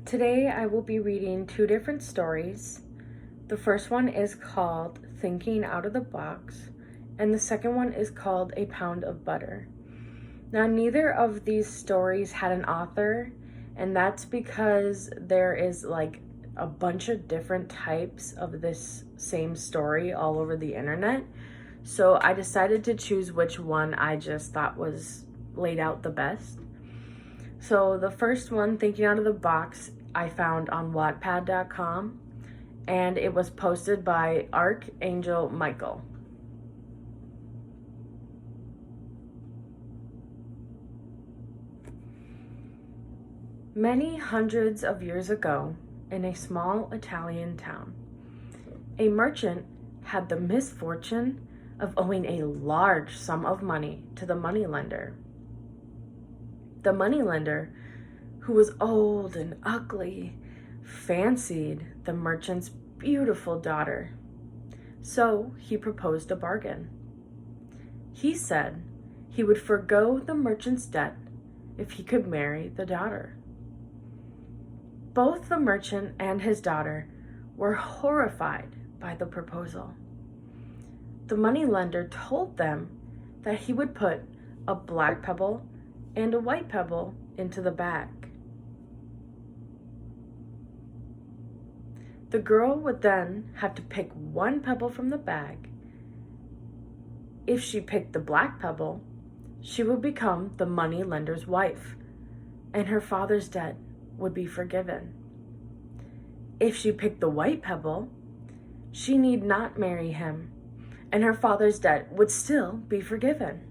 Today I will be reading two different stories. The first one is called Thinking Out of the Box, and the second one is called A Pound of Butter. Now, neither of these stories had an author, and that's because there is like a bunch of different types of this same story all over the internet. So I decided to choose which one I just thought was laid out the best. So the first one, Thinking Out of the Box, I found on Wattpad.com, and it was posted by Archangel Michael. Many hundreds of years ago, in a small Italian town, a merchant had the misfortune of owing a large sum of money to the moneylender. The moneylender, who was old and ugly, fancied the merchant's beautiful daughter. So he proposed a bargain. He said he would forgo the merchant's debt if he could marry the daughter. Both the merchant and his daughter were horrified by the proposal. The moneylender told them that he would put a black pebble and a white pebble into the bag. The girl would then have to pick one pebble from the bag. If she picked the black pebble, she would become the moneylender's wife, and her father's debt would be forgiven. If she picked the white pebble, she need not marry him, and her father's debt would still be forgiven.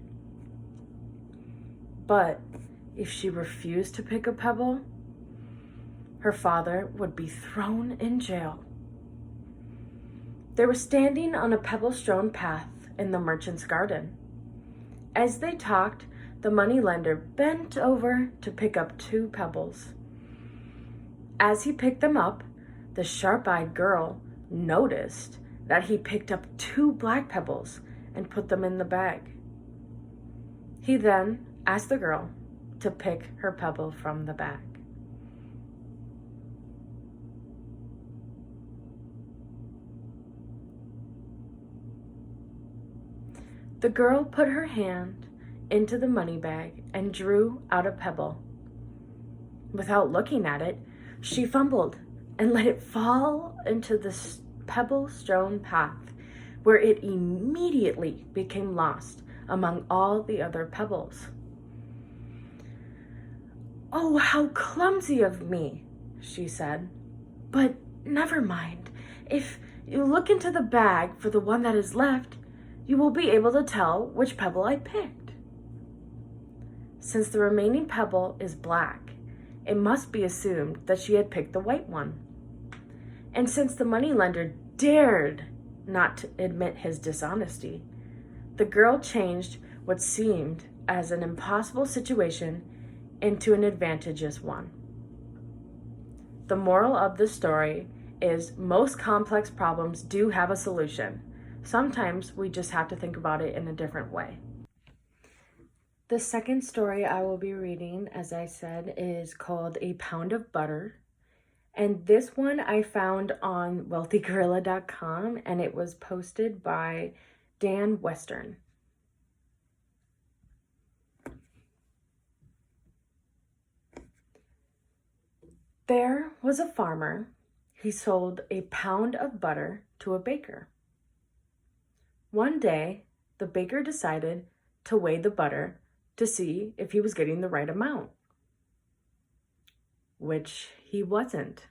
But if she refused to pick a pebble, her father would be thrown in jail. They were standing on a pebble-strewn path in the merchant's garden. As they talked, the moneylender bent over to pick up two pebbles. As he picked them up, the sharp-eyed girl noticed that he picked up two black pebbles and put them in the bag. He then asked the girl to pick her pebble from the bag. The girl put her hand into the money bag and drew out a pebble. Without looking at it, she fumbled and let it fall into the pebble-strewn path, where it immediately became lost among all the other pebbles. "Oh, how clumsy of me," she said. "But never mind. If you look into the bag for the one that is left, you will be able to tell which pebble I picked. Since the remaining pebble is black, it must be assumed that she had picked the white one. And since the moneylender dared not to admit his dishonesty, the girl changed what seemed as an impossible situation into an advantageous one." The moral of the story is most complex problems do have a solution. Sometimes we just have to think about it in a different way. The second story I will be reading, as I said, is called A Pound of Butter. And this one I found on wealthygorilla.com, and it was posted by Dan Western. There was a farmer. He sold a pound of butter to a baker. One day, the baker decided to weigh the butter to see if he was getting the right amount, which he wasn't.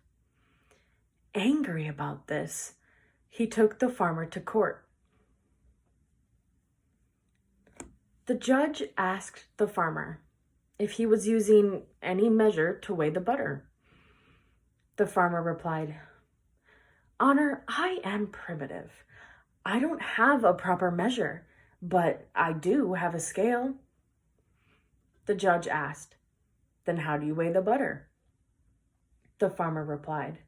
Angry about this, he took the farmer to court. The judge asked the farmer if he was using any measure to weigh the butter. The farmer replied, "Honor, I am primitive. I don't have a proper measure, but I do have a scale." The judge asked, "Then how do you weigh the butter?" The farmer replied,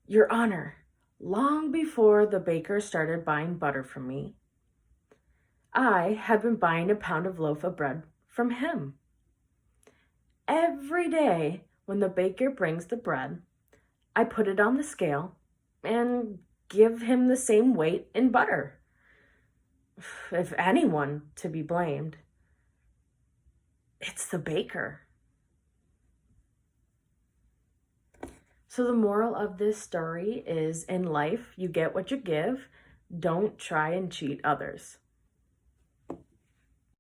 "Your Honor, long before the baker started buying butter from me, I had been buying a pound of loaf of bread from him. Every day When the baker brings the bread, I put it on the scale and give him the same weight in butter. If anyone to be blamed, it's the baker. So the moral of this story is, in life, you get what you give. Don't try and cheat others.